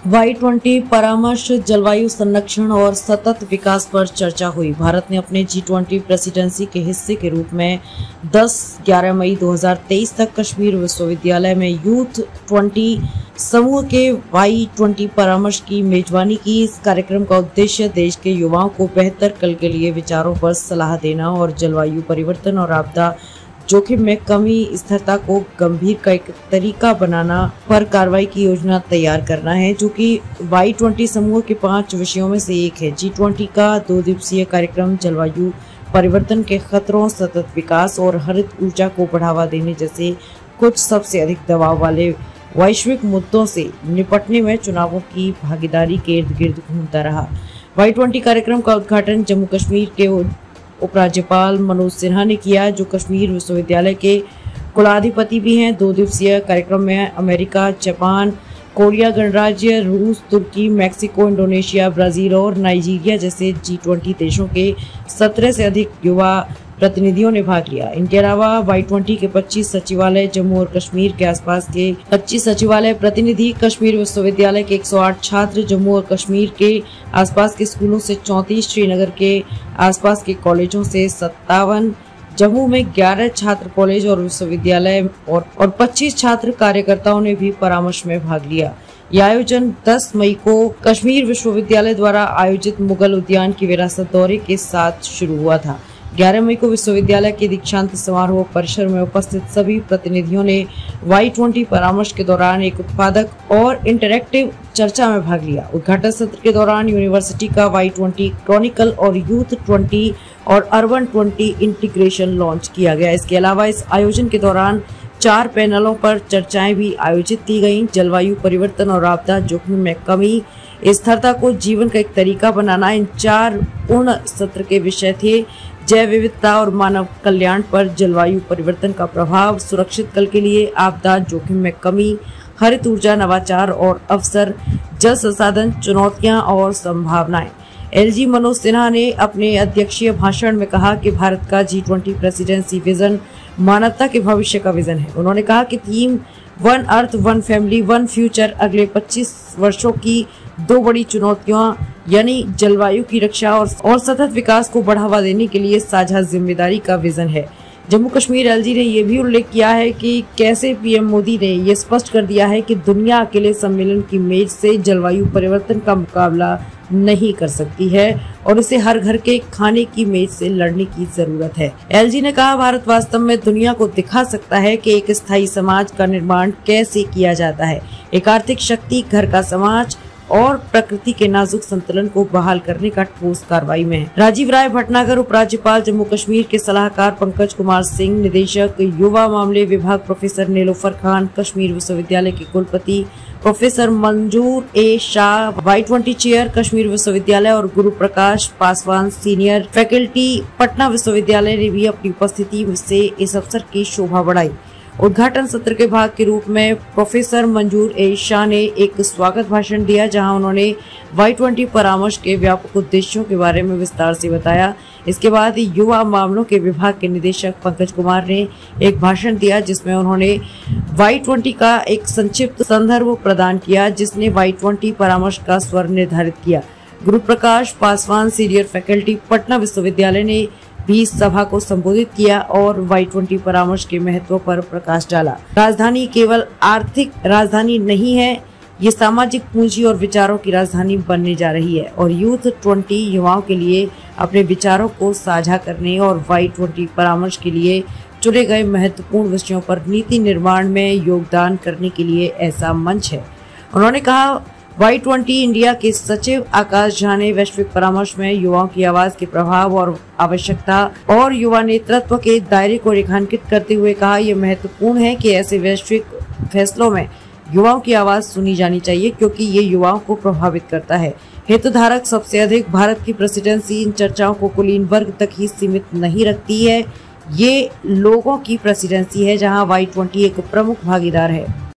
Y20 परामर्श, जलवायु संरक्षण और सतत विकास पर चर्चा हुई। भारत ने अपने G20 प्रेसिडेंसी के हिस्से के रूप में 10-11 मई 2023 तक कश्मीर विश्वविद्यालय में यूथ 20 समूह के Y20 परामर्श की मेजबानी की। इस कार्यक्रम का उद्देश्य देश के युवाओं को बेहतर कल के लिए विचारों पर सलाह देना और जलवायु परिवर्तन और आपदा जोखिम में कमी, स्थिरता को गंभीर का एक तरीका बनाना पर कार्रवाई की योजना तैयार करना है, जो कि Y20 समूह के 5 विषयों में से एक है। G20 का 2 दिवसीय कार्यक्रम जलवायु परिवर्तन के खतरों, सतत विकास और हरित ऊर्जा को बढ़ावा देने जैसे कुछ सबसे अधिक दबाव वाले वैश्विक मुद्दों से निपटने में चुनावों की भागीदारी के इर्द गिर्द घूमता रहा। Y20 कार्यक्रम का उद्घाटन जम्मू कश्मीर के उपराज्यपाल मनोज सिन्हा ने किया, जो कश्मीर विश्वविद्यालय के कुलाधिपति भी हैं। 2 दिवसीय कार्यक्रम में अमेरिका, जापान, कोरिया गणराज्य, रूस, तुर्की, मैक्सिको, इंडोनेशिया, ब्राजील और नाइजीरिया जैसे G20 देशों के 17 से अधिक युवा प्रतिनिधियों ने भाग लिया। इनके अलावा Y20 के 25 सचिवालय, जम्मू और कश्मीर के आसपास के 25 सचिवालय प्रतिनिधि, कश्मीर विश्वविद्यालय के 108 छात्र, जम्मू और कश्मीर के आसपास के स्कूलों से 34, श्रीनगर के आसपास के कॉलेजों से 57, जम्मू में 11 छात्र कॉलेज और विश्वविद्यालय और 25 छात्र कार्यकर्ताओं ने भी परामर्श में भाग लिया। यह आयोजन 10 मई को कश्मीर विश्वविद्यालय द्वारा आयोजित मुगल उद्यान की विरासत दौरे के साथ शुरू हुआ था। 11 मई को विश्वविद्यालय के दीक्षांत समारोह परिसर में उपस्थित सभी प्रतिनिधियों ने Y20 परामर्श के दौरान एक उत्पादक और इंटरैक्टिव चर्चा में भाग लिया। उद्घाटन सत्र के दौरान यूनिवर्सिटी का Y20 क्रॉनिकल और यूथ 20 और अर्बन 20 इंटीग्रेशन लॉन्च किया गया। इसके अलावा इस आयोजन के दौरान 4 पैनलों पर चर्चाएं भी आयोजित की गयी। जलवायु परिवर्तन और आपदा जोखिम में कमी, स्थिरता को जीवन का एक तरीका बनाना, इन 4 पूर्ण सत्र के विषय थे। जैव विविधता और मानव कल्याण पर जलवायु परिवर्तन का प्रभाव, सुरक्षित कल के लिए, आपदा जोखिम में कमी, हरित ऊर्जा, नवाचार और अवसर, जल संसाधन, चुनौतियां और संभावनाएं। LG मनोज सिन्हा ने अपने अध्यक्षीय भाषण में कहा कि भारत का G20 प्रेसिडेंसी विजन मानवता के भविष्य का विजन है। उन्होंने कहा कि theme one earth, one family, one future अगले 25 वर्षों की 2 बड़ी चुनौतियां यानी जलवायु की रक्षा और सतत विकास को बढ़ावा देने के लिए साझा जिम्मेदारी का विजन है। जम्मू कश्मीर LG ने यह भी उल्लेख किया है कि कैसे PM मोदी ने यह स्पष्ट कर दिया है कि दुनिया अकेले सम्मेलन की मेज से जलवायु परिवर्तन का मुकाबला नहीं कर सकती है और इसे हर घर के खाने की मेज से लड़ने की जरूरत है। LG ने कहा, भारत वास्तव में दुनिया को दिखा सकता है कि एक स्थायी समाज का निर्माण कैसे किया जाता है। एक आर्थिक शक्ति घर का समाज और प्रकृति के नाजुक संतुलन को बहाल करने का ठोस कार्रवाई में है। राजीव राय भटनागर, उपराज्यपाल जम्मू कश्मीर के सलाहकार पंकज कुमार सिंह, निदेशक युवा मामले विभाग प्रोफेसर नीलोफर खान, कश्मीर विश्वविद्यालय के कुलपति प्रोफेसर मंजूर ए शाह, Y20 चेयर कश्मीर विश्वविद्यालय और गुरु प्रकाश पासवान, सीनियर फैकल्टी पटना विश्वविद्यालय ने भी अपनी उपस्थिति से इस अवसर की शोभा बढ़ाई। उद्घाटन सत्र के भाग के रूप में प्रोफेसर मंजूर ए शाह ने एक स्वागत भाषण दिया, जहां उन्होंने Y20 परामर्श के व्यापक उद्देश्यों के बारे में विस्तार से बताया। इसके बाद युवा मामलों के विभाग के निदेशक पंकज कुमार ने एक भाषण दिया, जिसमें उन्होंने Y20 का एक संक्षिप्त संदर्भ प्रदान किया, जिसने Y20 परामर्श का स्वर निर्धारित किया। गुरु प्रकाश पासवान, सीनियर फैकल्टी पटना विश्वविद्यालय ने भी सभा को संबोधित किया और Y20 परामर्श के महत्व पर प्रकाश डाला। राजधानी केवल आर्थिक राजधानी नहीं है, ये सामाजिक पूंजी और विचारों की राजधानी बनने जा रही है और यूथ 20 युवाओं के लिए अपने विचारों को साझा करने और Y20 परामर्श के लिए चुने गए महत्वपूर्ण विषयों पर नीति निर्माण में योगदान करने के लिए ऐसा मंच है। उन्होंने कहा, Y20 इंडिया के सचिव आकाश झा ने वैश्विक परामर्श में युवाओं की आवाज के प्रभाव और आवश्यकता और युवा नेतृत्व के दायरे को रेखांकित करते हुए कहा, यह महत्वपूर्ण है कि ऐसे वैश्विक फैसलों में युवाओं की आवाज सुनी जानी चाहिए, क्योंकि ये युवाओं को प्रभावित करता है। हितधारक सबसे अधिक भारत की प्रेसिडेंसी इन चर्चाओं को कुलीन वर्ग तक ही सीमित नहीं रखती है। ये लोगों की प्रेसिडेंसी है, जहाँ Y20 एक प्रमुख भागीदार है।